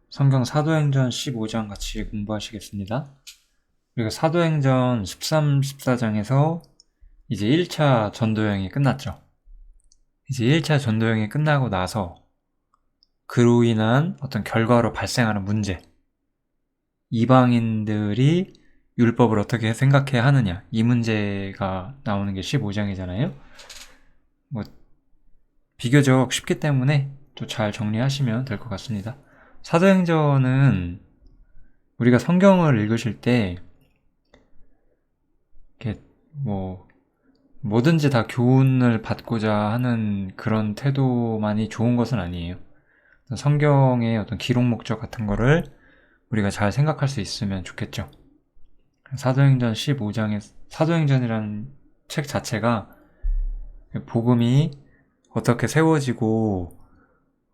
성경 사도행전 15장 같이 공부하시겠습니다. 그리고 사도행전 13, 14장에서 이제 1차 전도여행이 끝났죠. 이제 1차 전도여행이 끝나고 나서 그로 인한 어떤 결과로 발생하는 문제, 이방인들이 율법을 어떻게 생각해야 하느냐, 이 문제가 나오는 게 15장이잖아요. 비교적 쉽기 때문에 또 잘 정리하시면 될 것 같습니다. 사도행전은 우리가 성경을 읽으실 때 이렇게 뭐든지 다 교훈을 받고자 하는 그런 태도만이 좋은 것은 아니에요. 성경의 어떤 기록 목적 같은 거를 우리가 잘 생각할 수 있으면 좋겠죠. 사도행전 15장의 사도행전이라는 책 자체가 복음이 어떻게 세워지고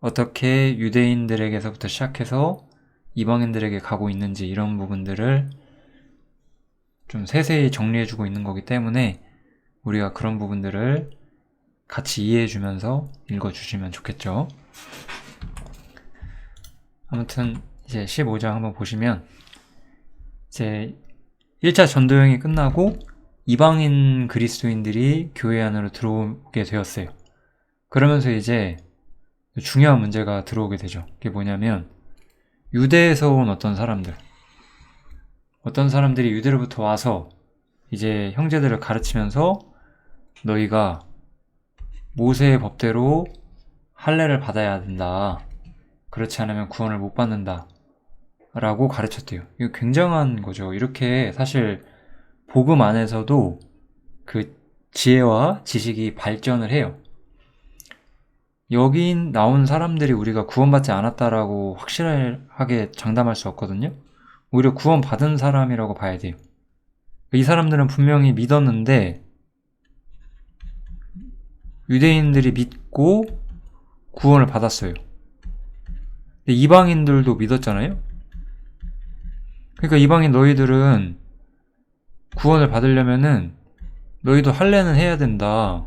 어떻게 유대인들에게서부터 시작해서 이방인들에게 가고 있는지 이런 부분들을 좀 세세히 정리해주고 있는 거기 때문에 우리가 그런 부분들을 같이 이해해주면서 읽어주시면 좋겠죠. 아무튼 이제 15장 한번 보시면 이제 1차 전도여행이 끝나고 이방인 그리스도인들이 교회 안으로 들어오게 되었어요. 그러면서 이제 중요한 문제가 들어오게 되죠. 그게 뭐냐면 유대에서 온 어떤 사람들이 유대로부터 와서 이제 형제들을 가르치면서 너희가 모세의 법대로 할례를 받아야 된다. 그렇지 않으면 구원을 못 받는다. 라고 가르쳤대요. 이거 굉장한 거죠. 이렇게 사실 복음 안에서도 그 지혜와 지식이 발전을 해요. 여기 나온 사람들이 우리가 구원받지 않았다라고 확실하게 장담할 수 없거든요. 오히려 구원받은 사람이라고 봐야 돼요. 이 사람들은 분명히 믿었는데 유대인들이 믿고 구원을 받았어요. 근데 이방인들도 믿었잖아요. 그러니까 이방인 너희들은 구원을 받으려면은 너희도 할례는 해야 된다.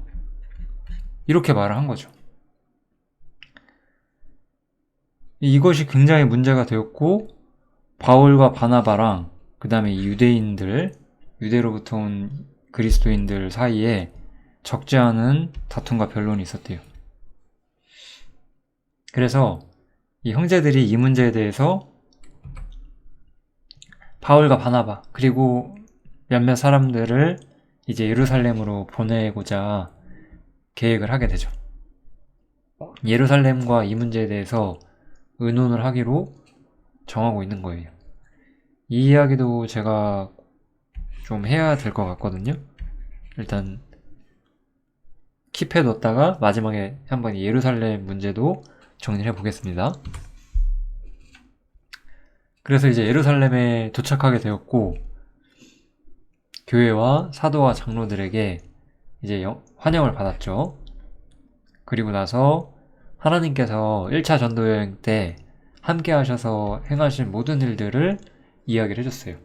이렇게 말을 한 거죠. 이것이 굉장히 문제가 되었고 바울과 바나바랑 그 다음에 이 유대로부터 온 그리스도인들 사이에 적지 않은 다툼과 변론이 있었대요. 그래서 이 형제들이 이 문제에 대해서 바울과 바나바 그리고 몇몇 사람들을 이제 예루살렘으로 보내고자 계획을 하게 되죠. 예루살렘과 이 문제에 대해서 의논을 하기로 정하고 있는 거예요. 이 이야기도 제가 좀 해야 될 것 같거든요. 일단 킵해뒀다가 마지막에 한번 예루살렘 문제도 정리를 해보겠습니다. 그래서 이제 예루살렘에 도착하게 되었고 교회와 사도와 장로들에게 이제 환영을 받았죠. 그리고 나서 하나님께서 1차 전도여행 때 함께 하셔서 행하신 모든 일들을 이야기를 해줬어요.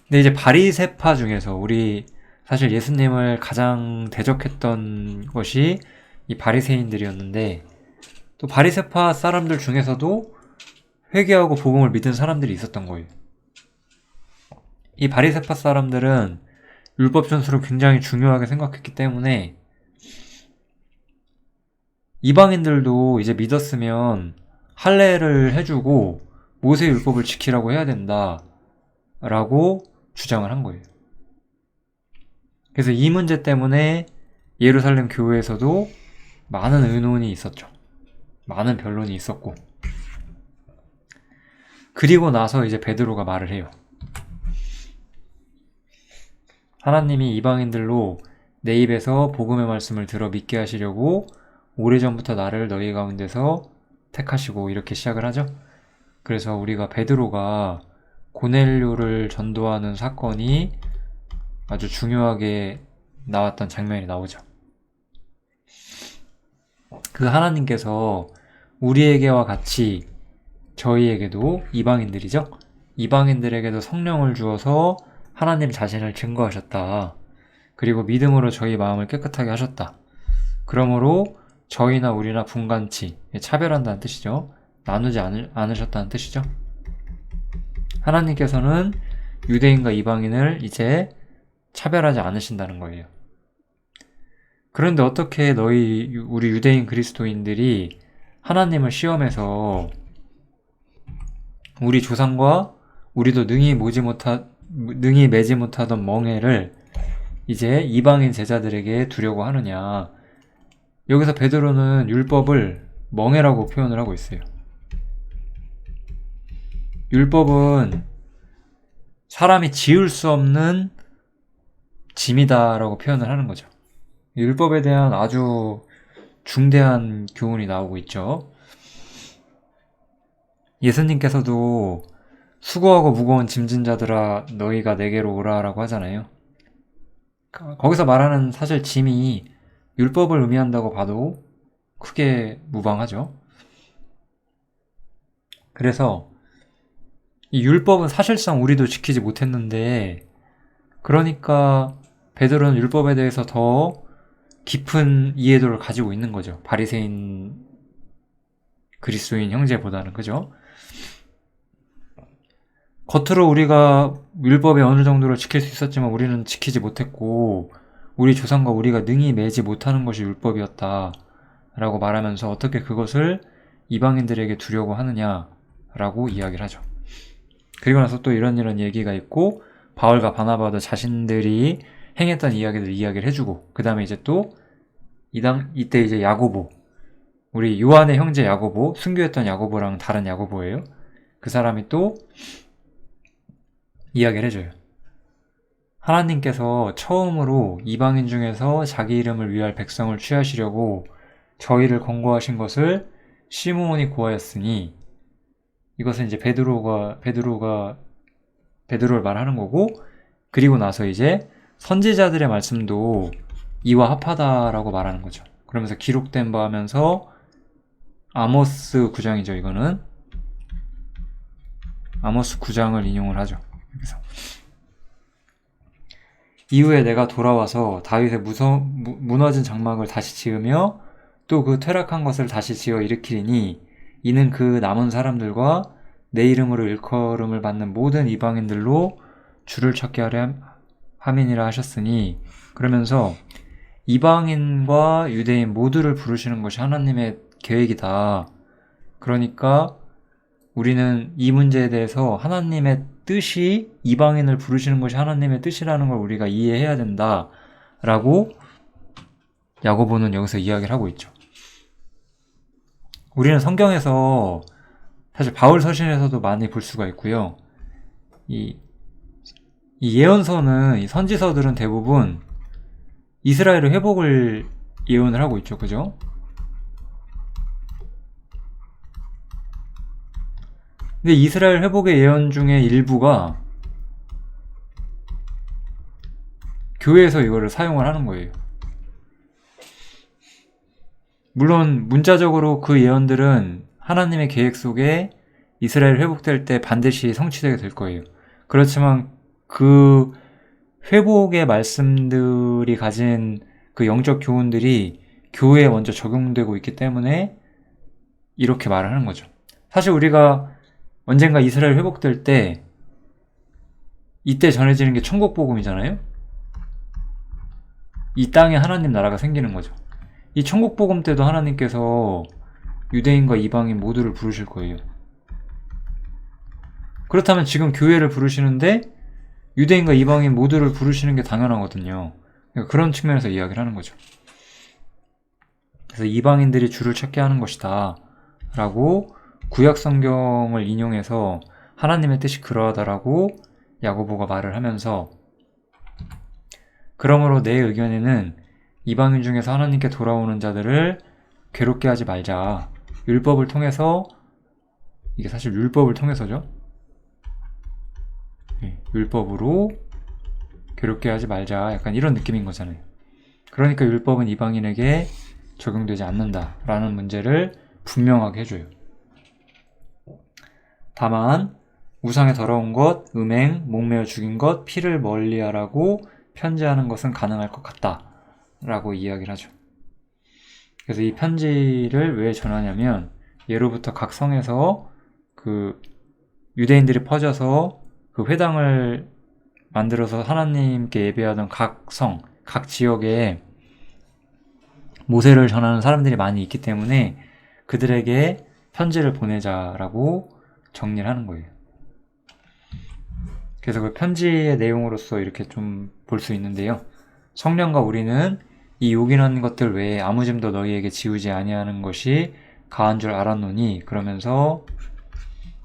근데 이제 바리새파 중에서 우리 사실 예수님을 가장 대적했던 것이 이 바리새인들이었는데 또 바리새파 사람들 중에서도 회개하고 복음을 믿은 사람들이 있었던 거예요. 이 바리새파 사람들은 율법 준수를 굉장히 중요하게 생각했기 때문에 이방인들도 이제 믿었으면 할례를 해주고 모세 율법을 지키라고 해야 된다 라고 주장을 한 거예요. 그래서 이 문제 때문에 예루살렘 교회에서도 많은 의논이 있었죠. 많은 변론이 있었고 그리고 나서 이제 베드로가 말을 해요. 하나님이 이방인들로 내 입에서 복음의 말씀을 들어 믿게 하시려고 오래전부터 나를 너희 가운데서 택하시고 이렇게 시작을 하죠. 그래서 우리가 베드로가 고넬료를 전도하는 사건이 아주 중요하게 나왔던 장면이 나오죠. 그 하나님께서 우리에게와 같이 저희에게도 이방인들이죠. 이방인들에게도 성령을 주어서 하나님 자신을 증거하셨다. 그리고 믿음으로 저희 마음을 깨끗하게 하셨다. 그러므로 저희나 우리나 분간치, 차별한다는 뜻이죠. 나누지 않으셨다는 뜻이죠. 하나님께서는 유대인과 이방인을 이제 차별하지 않으신다는 거예요. 그런데 어떻게 우리 유대인 그리스도인들이 하나님을 시험해서 우리 조상과 우리도 능히 매지 못하던 멍에를 이제 이방인 제자들에게 두려고 하느냐. 여기서 베드로는 율법을 멍에라고 표현을 하고 있어요. 율법은 사람이 지을 수 없는 짐이다라고 표현을 하는 거죠. 율법에 대한 아주 중대한 교훈이 나오고 있죠. 예수님께서도 수고하고 무거운 짐진 자들아 너희가 내게로 오라라고 하잖아요. 거기서 말하는 사실 짐이 율법을 의미한다고 봐도 크게 무방하죠. 그래서 이 율법은 사실상 우리도 지키지 못했는데, 그러니까 베드로는 율법에 대해서 더 깊은 이해도를 가지고 있는 거죠. 바리새인 그리스도인 형제보다는. 그죠? 겉으로 우리가 율법의 어느 정도를 지킬 수 있었지만 우리는 지키지 못했고 우리 조상과 우리가 능히 매지 못하는 것이 율법이었다 라고 말하면서 어떻게 그것을 이방인들에게 두려고 하느냐라고 이야기를 하죠. 그리고 나서 또 이런 얘기가 있고, 바울과 바나바도 자신들이 행했던 이야기를 이야기를 해주고, 그 다음에 이제 또 이때 이제 야고보, 우리 요한의 형제 야고보, 순교했던 야고보랑 다른 야고보예요. 그 사람이 또 이야기를 해줘요. 하나님께서 처음으로 이방인 중에서 자기 이름을 위할 백성을 취하시려고 저희를 권고하신 것을 시므온이 고하였으니, 이것은 이제 베드로를 말하는 거고, 그리고 나서 이제 선지자들의 말씀도 이와 합하다라고 말하는 거죠. 그러면서 기록된 바 하면서 아모스 9장이죠. 이거는 아모스 9장을 인용을 하죠. 여기서 이후에 내가 돌아와서 다윗의 무너진 장막을 다시 지으며 또 그 퇴락한 것을 다시 지어 일으키리니 이는 그 남은 사람들과 내 이름으로 일컬음을 받는 모든 이방인들로 주를 찾게 하려 함이니라 하셨으니, 그러면서 이방인과 유대인 모두를 부르시는 것이 하나님의 계획이다. 그러니까 우리는 이 문제에 대해서 하나님의 뜻이 이방인을 부르시는 것이 하나님의 뜻이라는 걸 우리가 이해해야 된다 라고 야고보는 여기서 이야기를 하고 있죠. 우리는 성경에서 사실 바울 서신에서도 많이 볼 수가 있고요. 이 예언서는, 이 선지서들은 대부분 이스라엘의 회복을 예언을 하고 있죠. 그죠? 근데 이스라엘 회복의 예언 중에 일부가 교회에서 이거를 사용을 하는 거예요. 물론 문자적으로 그 예언들은 하나님의 계획 속에 이스라엘 회복될 때 반드시 성취되게 될 거예요. 그렇지만 그 회복의 말씀들이 가진 그 영적 교훈들이 교회에 먼저 적용되고 있기 때문에 이렇게 말을 하는 거죠. 사실 우리가 언젠가 이스라엘 회복될 때 이때 전해지는 게 천국 복음이잖아요. 이 땅에 하나님 나라가 생기는 거죠. 이 천국 복음 때도 하나님께서 유대인과 이방인 모두를 부르실 거예요. 그렇다면 지금 교회를 부르시는데 유대인과 이방인 모두를 부르시는 게 당연하거든요. 그러니까 그런 측면에서 이야기를 하는 거죠. 그래서 이방인들이 주를 찾게 하는 것이다 라고 구약 성경을 인용해서 하나님의 뜻이 그러하다라고 야고보가 말을 하면서, 그러므로 내 의견에는 이방인 중에서 하나님께 돌아오는 자들을 괴롭게 하지 말자. 율법을 통해서, 이게 사실 율법을 통해서죠. 율법으로 괴롭게 하지 말자. 약간 이런 느낌인 거잖아요. 그러니까 율법은 이방인에게 적용되지 않는다라는 문제를 분명하게 해줘요. 다만 우상에 더러운 것, 음행, 목매어 죽인 것, 피를 멀리하라고 편지하는 것은 가능할 것 같다 라고 이야기를 하죠. 그래서 이 편지를 왜 전하냐면 예로부터 각 성에서 그 유대인들이 퍼져서 그 회당을 만들어서 하나님께 예배하던 각 성, 각 지역에 모세를 전하는 사람들이 많이 있기 때문에 그들에게 편지를 보내자라고 정리를 하는 거예요. 그래서 그 편지의 내용으로서 이렇게 좀 볼 수 있는데요. 성령과 우리는 이 요긴한 것들 외에 아무 짐도 너희에게 지우지 아니하는 것이 가한 줄 알았노니, 그러면서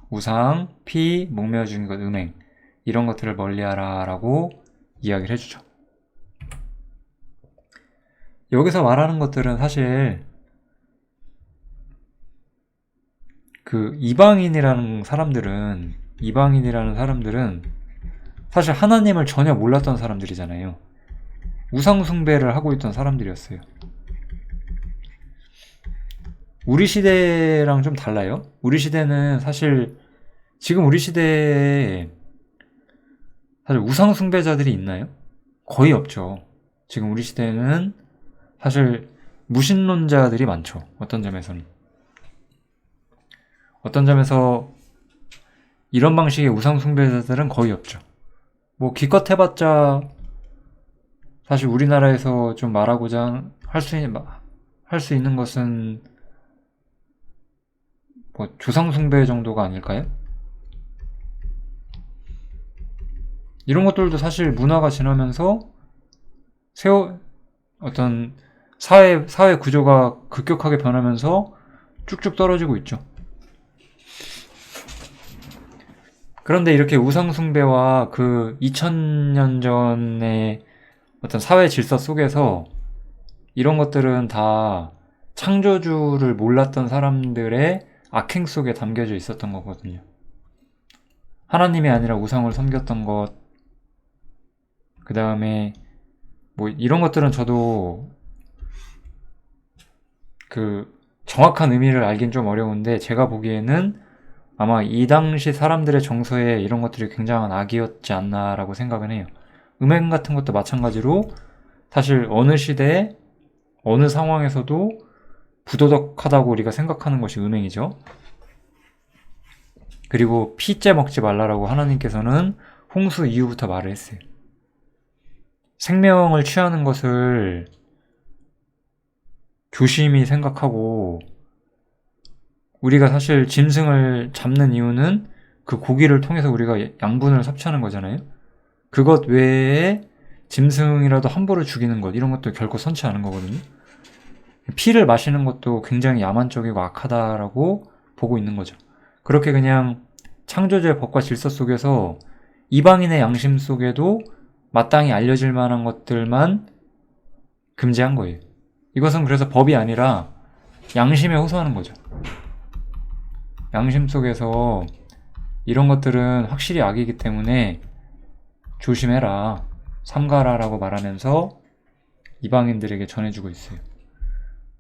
우상, 피, 목매어 죽인 것, 음행, 이런 것들을 멀리하라 라고 이야기를 해주죠. 여기서 말하는 것들은 사실 그 이방인이라는 사람들은 사실 하나님을 전혀 몰랐던 사람들이잖아요. 우상숭배를 하고 있던 사람들이었어요. 우리 시대랑 좀 달라요. 우리 시대는 사실 지금 우리 시대에 사실 우상숭배자들이 있나요? 거의 없죠. 지금 우리 시대는 사실 무신론자들이 많죠. 어떤 점에서는. 어떤 점에서 이런 방식의 우상숭배자들은 거의 없죠. 뭐 기껏 해봤자 사실 우리나라에서 좀 말하고자 할 수 있는 것은 뭐 조상숭배 정도가 아닐까요? 이런 것들도 사실 문화가 지나면서 어떤 사회 구조가 급격하게 변하면서 쭉쭉 떨어지고 있죠. 그런데 이렇게 우상숭배와 그 2000년 전의 어떤 사회 질서 속에서 이런 것들은 다 창조주를 몰랐던 사람들의 악행 속에 담겨져 있었던 거거든요. 하나님이 아니라 우상을 섬겼던 것, 그 다음에 뭐 이런 것들은 저도 그 정확한 의미를 알긴 좀 어려운데, 제가 보기에는 아마 이 당시 사람들의 정서에 이런 것들이 굉장한 악이었지 않나라고 생각은 해요. 음행 같은 것도 마찬가지로 사실 어느 시대에 어느 상황에서도 부도덕하다고 우리가 생각하는 것이 음행이죠. 그리고 피째 먹지 말라라고 하나님께서는 홍수 이후부터 말을 했어요. 생명을 취하는 것을 조심히 생각하고, 우리가 사실 짐승을 잡는 이유는 그 고기를 통해서 우리가 양분을 섭취하는 거잖아요. 그것 외에 짐승이라도 함부로 죽이는 것, 이런 것도 결코 선치 않은 거거든요. 피를 마시는 것도 굉장히 야만적이고 악하다라고 보고 있는 거죠. 그렇게 그냥 창조주의 법과 질서 속에서 이방인의 양심 속에도 마땅히 알려질 만한 것들만 금지한 거예요. 이것은 그래서 법이 아니라 양심에 호소하는 거죠. 양심 속에서 이런 것들은 확실히 악이기 때문에 조심해라, 삼가라라고 말하면서 이방인들에게 전해주고 있어요.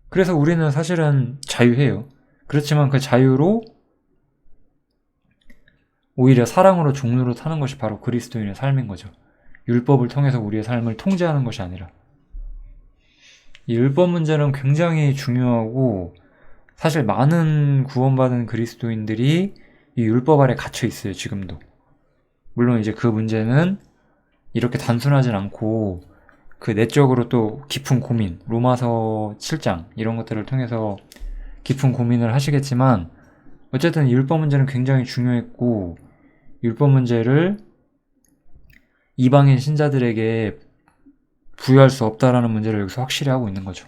그래서 우리는 사실은 자유해요. 그렇지만 그 자유로 오히려 사랑으로 종로로 타는 것이 바로 그리스도인의 삶인 거죠. 율법을 통해서 우리의 삶을 통제하는 것이 아니라. 이 율법 문제는 굉장히 중요하고, 사실 많은 구원받은 그리스도인들이 이 율법 아래 갇혀 있어요, 지금도. 물론 이제 그 문제는 이렇게 단순하진 않고 그 내적으로 또 깊은 고민, 로마서 7장 이런 것들을 통해서 깊은 고민을 하시겠지만, 어쨌든 율법 문제는 굉장히 중요했고, 율법 문제를 이방인 신자들에게 부여할 수 없다라는 문제를 여기서 확실히 하고 있는 거죠.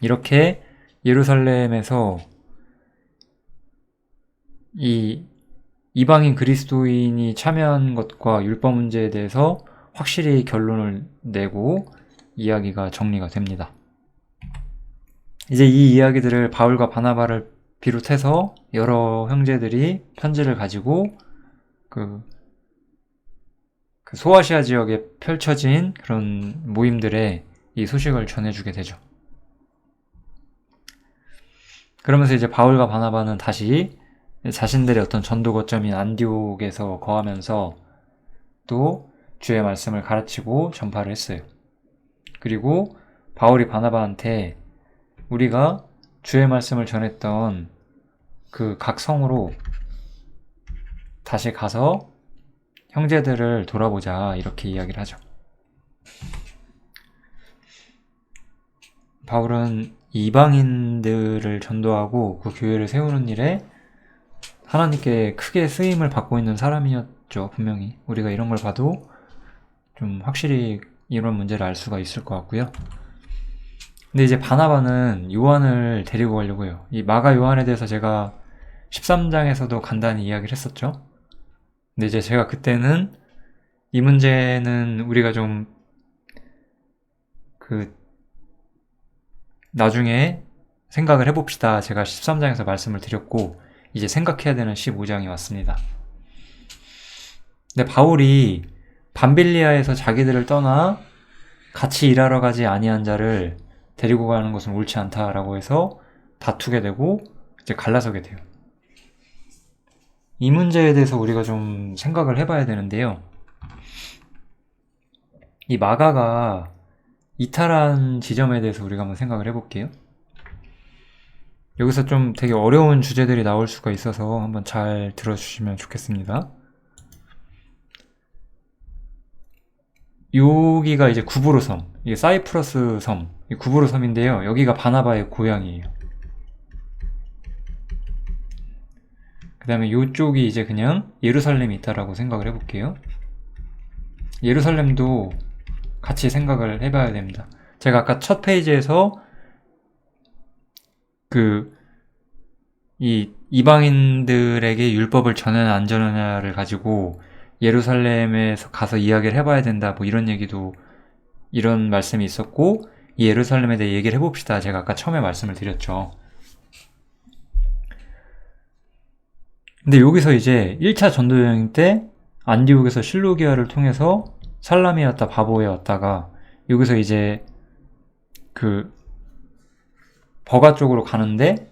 이렇게 예루살렘에서 이 이방인 그리스도인이 참여한 것과 율법 문제에 대해서 확실히 결론을 내고 이야기가 정리가 됩니다. 이제 이 이야기들을 바울과 바나바를 비롯해서 여러 형제들이 편지를 가지고 그 소아시아 지역에 펼쳐진 그런 모임들에 이 소식을 전해주게 되죠. 그러면서 이제 바울과 바나바는 다시 자신들의 어떤 전도 거점인 안디옥에서 거하면서 또 주의 말씀을 가르치고 전파를 했어요. 그리고 바울이 바나바한테 우리가 주의 말씀을 전했던 그 각 성으로 다시 가서 형제들을 돌아보자, 이렇게 이야기를 하죠. 바울은 이방인들을 전도하고 그 교회를 세우는 일에 하나님께 크게 쓰임을 받고 있는 사람이었죠. 분명히 우리가 이런 걸 봐도 좀 확실히 이런 문제를 알 수가 있을 것 같고요. 근데 이제 바나바는 요한을 데리고 가려고 해요. 이 마가 요한에 대해서 제가 13장에서도 간단히 이야기를 했었죠. 근데 이제 제가 그때는 이 문제는 우리가 좀 나중에 생각을 해봅시다. 제가 13장에서 말씀을 드렸고, 이제 생각해야 되는 15장이 왔습니다. 근데 바울이 밤빌리아에서 자기들을 떠나 같이 일하러 가지 아니한 자를 데리고 가는 것은 옳지 않다라고 해서 다투게 되고 이제 갈라서게 돼요. 이 문제에 대해서 우리가 좀 생각을 해봐야 되는데요. 이 마가가 이탈한 지점에 대해서 우리가 한번 생각을 해볼게요. 여기서 좀 되게 어려운 주제들이 나올 수가 있어서 한번 잘 들어주시면 좋겠습니다. 여기가 이제 구브로 섬, 이게 사이프러스 섬, 구브로 섬인데요. 여기가 바나바의 고향이에요. 그 다음에 이쪽이 이제 그냥 예루살렘이 있다라고 생각을 해볼게요. 예루살렘도 같이 생각을 해봐야 됩니다. 제가 아까 첫 페이지에서 이 이방인들에게 율법을 전하냐 안 전하냐를 가지고 예루살렘에서 가서 이야기를 해봐야 된다, 뭐 이런 얘기도, 이런 말씀이 있었고, 이 예루살렘에 대해 얘기를 해봅시다. 제가 아까 처음에 말씀을 드렸죠. 근데 여기서 이제 1차 전도 여행 때 안디옥에서 실루기아를 통해서 살라미에 왔다 바보에 왔다가 여기서 이제 버가 쪽으로 가는데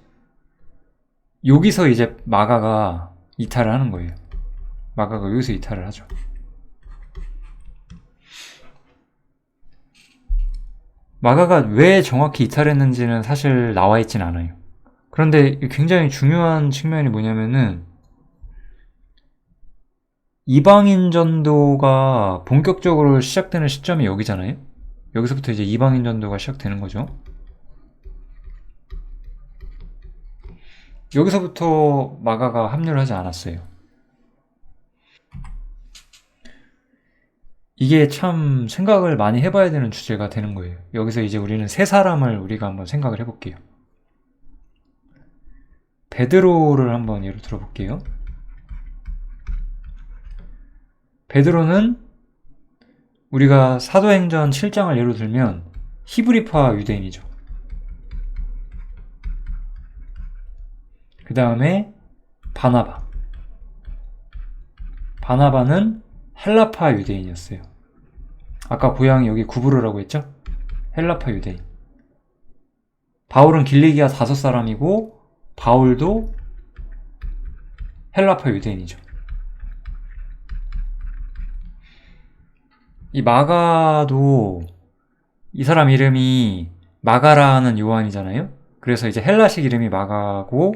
여기서 이제 마가가 이탈을 하는 거예요. 마가가 여기서 이탈을 하죠. 마가가 왜 정확히 이탈했는지는 사실 나와 있진 않아요. 그런데 굉장히 중요한 측면이 뭐냐면은 이방인 전도가 본격적으로 시작되는 시점이 여기잖아요. 여기서부터 이제 이방인 전도가 시작되는 거죠. 여기서부터 마가가 합류를 하지 않았어요. 이게 참 생각을 많이 해봐야 되는 주제가 되는 거예요. 여기서 이제 우리는 세 사람을 우리가 한번 생각을 해볼게요. 베드로를 한번 예로 들어볼게요. 베드로는 우리가 사도행전 7장을 예로 들면 히브리파 유대인이죠. 그 다음에 바나바는 헬라파 유대인이었어요. 아까 고향이 여기 구브르라고 했죠? 헬라파 유대인. 바울은 길리기아 5사람이고 바울도 헬라파 유대인이죠. 이 마가도 이 사람 이름이 마가라는 요한이잖아요. 그래서 이제 헬라식 이름이 마가고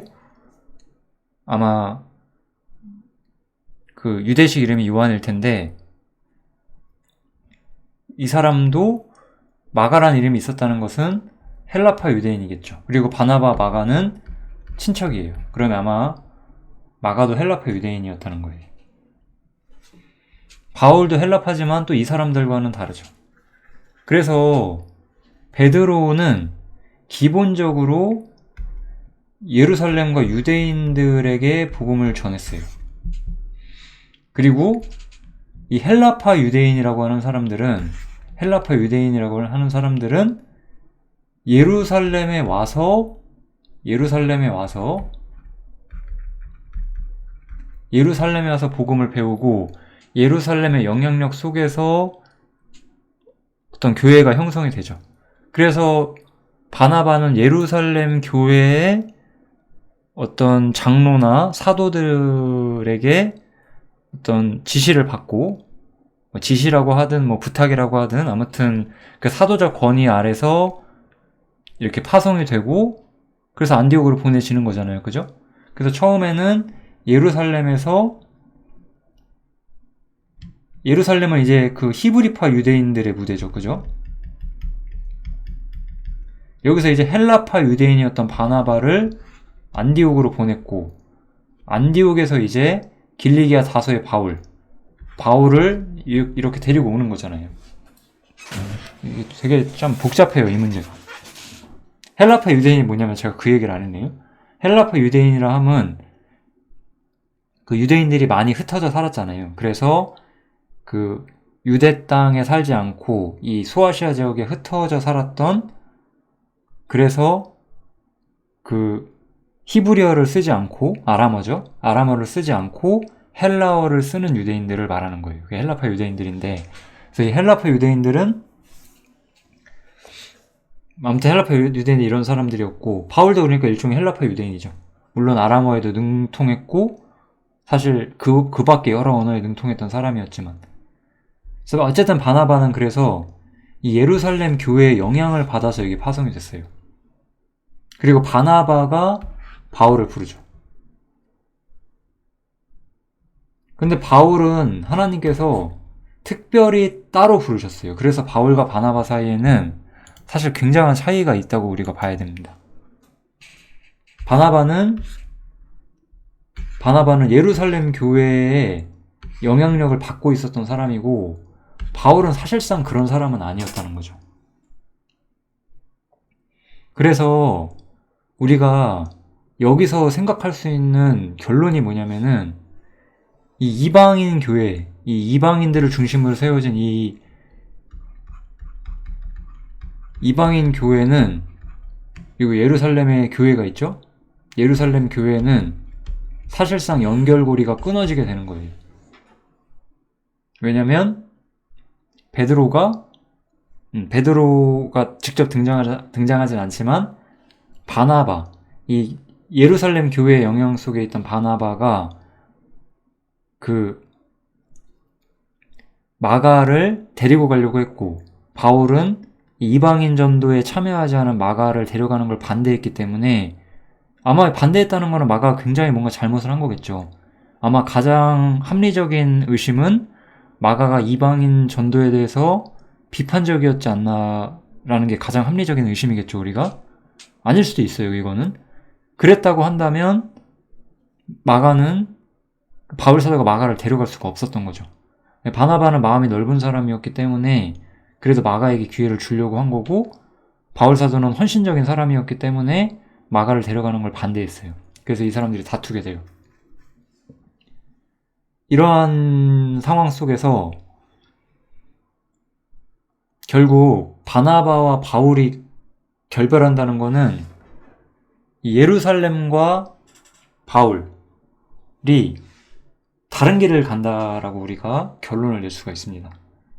아마 유대식 이름이 요한일 텐데 이 사람도 마가라는 이름이 있었다는 것은 헬라파 유대인이겠죠. 그리고 바나바, 마가는 친척이에요. 그러면 아마 마가도 헬라파 유대인이었다는 거예요. 바울도 헬라파지만 또 이 사람들과는 다르죠. 그래서 베드로는 기본적으로 예루살렘과 유대인들에게 복음을 전했어요. 그리고 이 헬라파 유대인이라고 하는 사람들은 예루살렘에 와서 복음을 배우고 예루살렘의 영향력 속에서 어떤 교회가 형성이 되죠. 그래서 바나바는 예루살렘 교회의 어떤 장로나 사도들에게 어떤 지시를 받고, 지시라고 하든 뭐 부탁이라고 하든 아무튼 그 사도적 권위 아래서 이렇게 파송이 되고 그래서 안디옥으로 보내지는 거잖아요. 그죠? 그래서 처음에는 예루살렘은 이제 그 히브리파 유대인들의 무대죠. 그죠? 여기서 이제 헬라파 유대인이었던 바나바를 안디옥으로 보냈고, 안디옥에서 이제 길리기아 다소의 바울을 이렇게 데리고 오는 거잖아요. 이게 되게 좀 복잡해요, 이 문제가. 헬라파 유대인이 뭐냐면 제가 그 얘기를 안 했네요. 헬라파 유대인이라 함은 그 유대인들이 많이 흩어져 살았잖아요. 그래서 그 유대 땅에 살지 않고 이 소아시아 지역에 흩어져 살았던, 그래서 그 히브리어를 쓰지 않고 아람어를 쓰지 않고 헬라어를 쓰는 유대인들을 말하는 거예요. 그게 헬라파 유대인들인데, 그래서 이 헬라파 유대인들은 아무튼 헬라파 유대인이 이런 사람들이었고, 바울도 그러니까 일종의 헬라파 유대인이죠. 물론 아람어에도 능통했고 사실 그 밖에 여러 언어에 능통했던 사람이었지만, 그래서 어쨌든 바나바는 그래서 이 예루살렘 교회의 영향을 받아서 여기 파송이 됐어요. 그리고 바나바가 바울을 부르죠. 근데 바울은 하나님께서 특별히 따로 부르셨어요. 그래서 바울과 바나바 사이에는 사실 굉장한 차이가 있다고 우리가 봐야 됩니다. 바나바는 예루살렘 교회에 영향력을 받고 있었던 사람이고, 바울은 사실상 그런 사람은 아니었다는 거죠. 그래서 우리가 여기서 생각할 수 있는 결론이 뭐냐면은, 이 이방인 교회, 이 이방인들을 중심으로 세워진 이 이방인 교회는, 그리고 예루살렘의 교회가 있죠? 예루살렘 교회는 사실상 연결고리가 끊어지게 되는 거예요. 왜냐면 베드로가 직접 등장하진 않지만 바나바, 이 예루살렘 교회의 영향 속에 있던 바나바가 그 마가를 데리고 가려고 했고, 바울은 이방인 전도에 참여하지 않은 마가를 데려가는 걸 반대했기 때문에, 아마 반대했다는 거는 마가가 굉장히 뭔가 잘못을 한 거겠죠. 아마 가장 합리적인 의심은 마가가 이방인 전도에 대해서 비판적이었지 않나라는 게 가장 합리적인 의심이겠죠, 우리가. 아닐 수도 있어요, 이거는. 그랬다고 한다면 바울 사도가 마가를 데려갈 수가 없었던 거죠. 바나바는 마음이 넓은 사람이었기 때문에 그래도 마가에게 기회를 주려고 한 거고, 바울 사도는 헌신적인 사람이었기 때문에 마가를 데려가는 걸 반대했어요. 그래서 이 사람들이 다투게 돼요. 이러한 상황 속에서 결국 바나바와 바울이 결별한다는 거는 예루살렘과 바울이 다른 길을 간다라고 우리가 결론을 낼 수가 있습니다.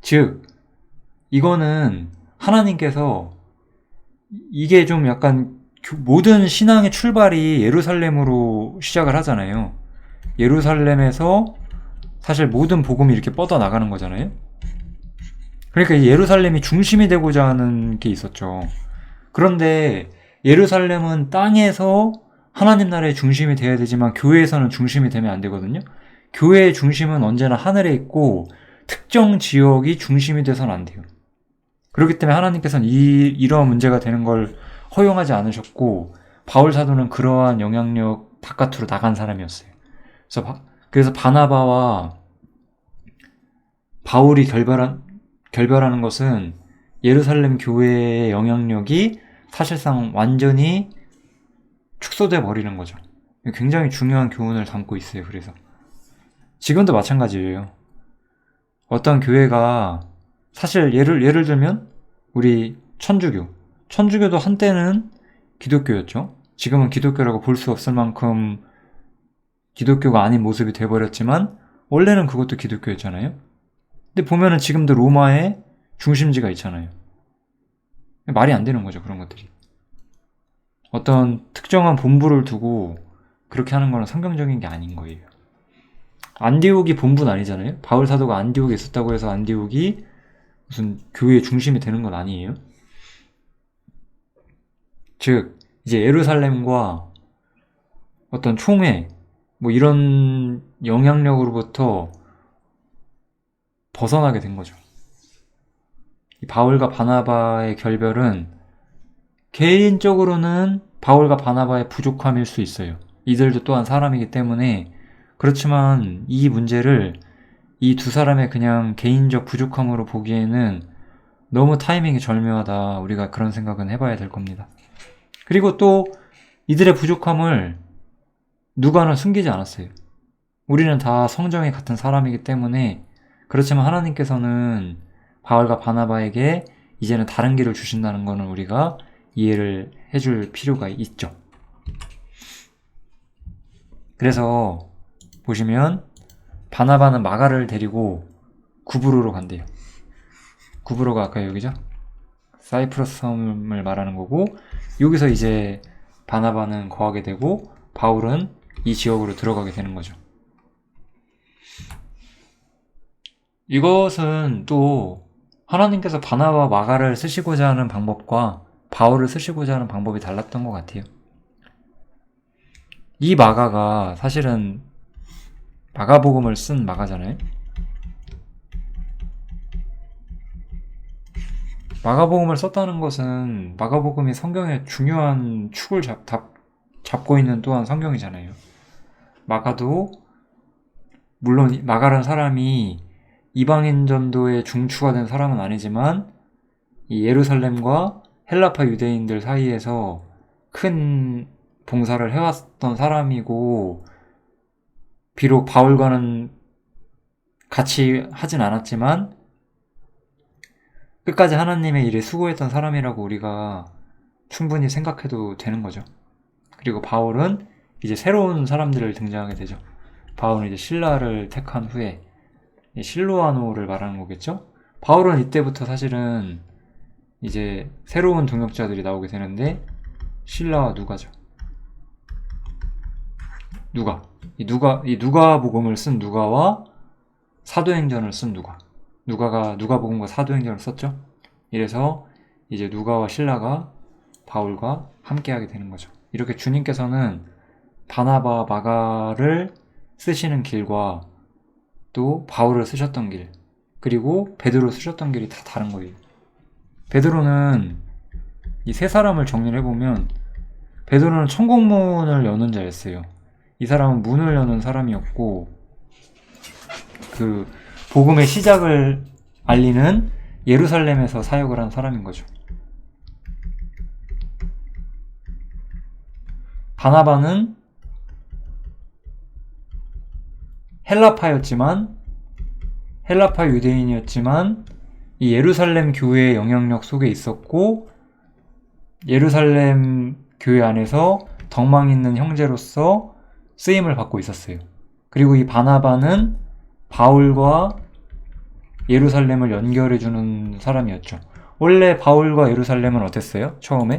즉, 이거는 하나님께서, 이게 좀 약간 모든 신앙의 출발이 예루살렘으로 시작을 하잖아요. 예루살렘에서 사실 모든 복음이 이렇게 뻗어나가는 거잖아요. 그러니까 예루살렘이 중심이 되고자 하는 게 있었죠. 그런데 예루살렘은 땅에서 하나님 나라의 중심이 돼야 되지만 교회에서는 중심이 되면 안 되거든요. 교회의 중심은 언제나 하늘에 있고 특정 지역이 중심이 돼서는 안 돼요. 그렇기 때문에 하나님께서는 이러한 문제가 되는 걸 허용하지 않으셨고, 바울 사도는 그러한 영향력 바깥으로 나간 사람이었어요. 그래서 바나바와 바울이 결별하는 것은 예루살렘 교회의 영향력이 사실상 완전히 축소돼 버리는 거죠. 굉장히 중요한 교훈을 담고 있어요. 그래서 지금도 마찬가지예요. 어떤 교회가, 사실 예를 들면 우리 천주교도 한때는 기독교였죠. 지금은 기독교라고 볼 수 없을 만큼 기독교가 아닌 모습이 돼버렸지만 원래는 그것도 기독교였잖아요. 근데 보면은 지금도 로마의 중심지가 있잖아요. 말이 안 되는 거죠, 그런 것들이. 어떤 특정한 본부를 두고 그렇게 하는 거는 성경적인 게 아닌 거예요. 안디옥이 본부는 아니잖아요. 바울 사도가 안디옥에 있었다고 해서 안디옥이 무슨 교회의 중심이 되는 건 아니에요. 즉, 이제 예루살렘과 어떤 총회, 뭐 이런 영향력으로부터 벗어나게 된 거죠. 이 바울과 바나바의 결별은 개인적으로는 바울과 바나바의 부족함일 수 있어요. 이들도 또한 사람이기 때문에. 그렇지만 이 문제를 이 두 사람의 그냥 개인적 부족함으로 보기에는 너무 타이밍이 절묘하다. 우리가 그런 생각은 해봐야 될 겁니다. 그리고 또 이들의 부족함을 누가는 숨기지 않았어요. 우리는 다 성정이 같은 사람이기 때문에. 그렇지만 하나님께서는 바울과 바나바에게 이제는 다른 길을 주신다는 것은 우리가 이해를 해줄 필요가 있죠. 그래서 보시면 바나바는 마가를 데리고 구브로로 간대요. 구브로가 아까 여기죠? 사이프러스 섬을 말하는 거고, 여기서 이제 바나바는 거하게 되고 바울은 이 지역으로 들어가게 되는 거죠. 이것은 또 하나님께서 바나바 마가를 쓰시고자 하는 방법과 바울을 쓰시고자 하는 방법이 달랐던 것 같아요. 이 마가가 사실은 마가복음을 쓴 마가잖아요. 마가복음을 썼다는 것은 마가복음이 성경의 중요한 축을 잡고 있는 또한 성경이잖아요. 마가도 물론 마가라는 사람이 이방인 전도의 중추가 된 사람은 아니지만 이 예루살렘과 헬라파 유대인들 사이에서 큰 봉사를 해왔던 사람이고, 비록 바울과는 같이 하진 않았지만 끝까지 하나님의 일에 수고했던 사람이라고 우리가 충분히 생각해도 되는 거죠. 그리고 바울은 이제 새로운 사람들을 등장하게 되죠. 바울은 이제 신라를 택한 후에 실로아노를 말하는 거겠죠. 바울은 이때부터 사실은 이제 새로운 동역자들이 나오게 되는데, 실라와 누가죠. 이 누가복음을 쓴 누가와 사도행전을 쓴 누가가 누가복음과 사도행전을 썼죠. 이래서 이제 누가와 실라가 바울과 함께하게 되는 거죠. 이렇게 주님께서는 바나바 마가를 쓰시는 길과 또 바울을 쓰셨던 길, 그리고 베드로 쓰셨던 길이 다 다른 거예요. 베드로는 이 세 사람을 정리를 해보면 베드로는 천국문을 여는 자였어요. 이 사람은 문을 여는 사람이었고, 그 복음의 시작을 알리는 예루살렘에서 사역을 한 사람인 거죠. 바나바는 헬라파 유대인이었지만 이 예루살렘 교회의 영향력 속에 있었고, 예루살렘 교회 안에서 덕망 있는 형제로서 쓰임을 받고 있었어요. 그리고 이 바나바는 바울과 예루살렘을 연결해주는 사람이었죠. 원래 바울과 예루살렘은 어땠어요? 처음에?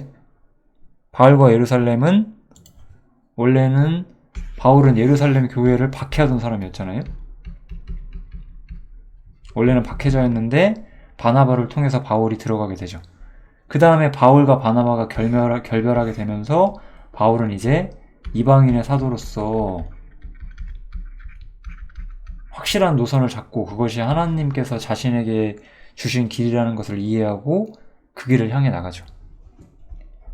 바울과 예루살렘은 원래는 바울은 예루살렘 교회를 박해하던 사람이었잖아요. 원래는 박해자였는데 바나바를 통해서 바울이 들어가게 되죠. 그 다음에 바울과 바나바가 결별하게 되면서 바울은 이제 이방인의 사도로서 확실한 노선을 잡고 그것이 하나님께서 자신에게 주신 길이라는 것을 이해하고 그 길을 향해 나가죠.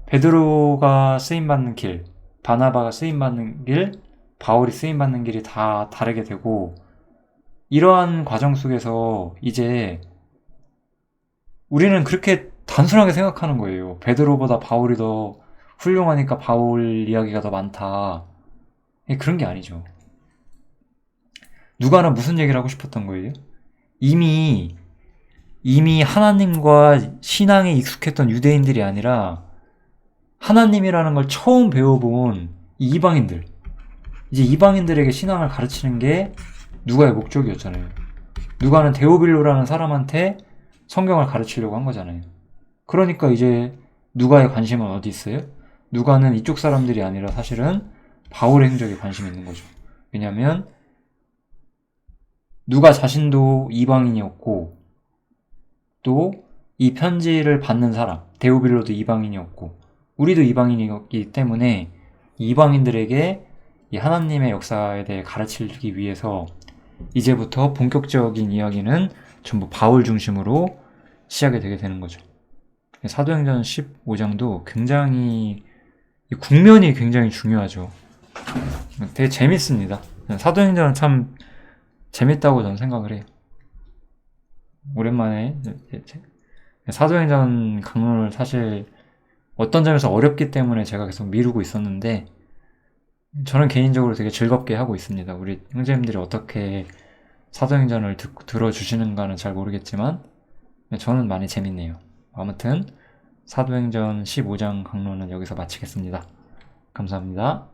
베드로가 쓰임받는 길, 바나바가 쓰임받는 길, 바울이 쓰임받는 길이 다 다르게 되고, 이러한 과정 속에서 이제 우리는 그렇게 단순하게 생각하는 거예요. 베드로보다 바울이 더 훌륭하니까 바울 이야기가 더 많다. 그런 게 아니죠. 누가는 무슨 얘기를 하고 싶었던 거예요? 이미 하나님과 신앙에 익숙했던 유대인들이 아니라 하나님이라는 걸 처음 배워본 이방인들, 이제 이방인들에게 신앙을 가르치는 게 누가의 목적이었잖아요. 누가는 데오빌로라는 사람한테 성경을 가르치려고 한 거잖아요. 그러니까 이제 누가의 관심은 어디 있어요? 누가는 이쪽 사람들이 아니라 사실은 바울의 행적에 관심이 있는 거죠. 왜냐하면 누가 자신도 이방인이었고, 또 이 편지를 받는 사람, 데오빌로도 이방인이었고, 우리도 이방인이기 때문에 이방인들에게 이 하나님의 역사에 대해 가르치기 위해서 이제부터 본격적인 이야기는 전부 바울 중심으로 시작이 되게 되는 거죠. 사도행전 15장도 굉장히 국면이 굉장히 중요하죠. 되게 재밌습니다. 사도행전은 참 재밌다고 저는 생각을 해요. 오랜만에 사도행전 강론을 사실 어떤 점에서 어렵기 때문에 제가 계속 미루고 있었는데 저는 개인적으로 되게 즐겁게 하고 있습니다. 우리 형제님들이 어떻게 사도행전을 들어주시는가는 잘 모르겠지만 저는 많이 재밌네요. 아무튼 사도행전 15장 강론은 여기서 마치겠습니다. 감사합니다.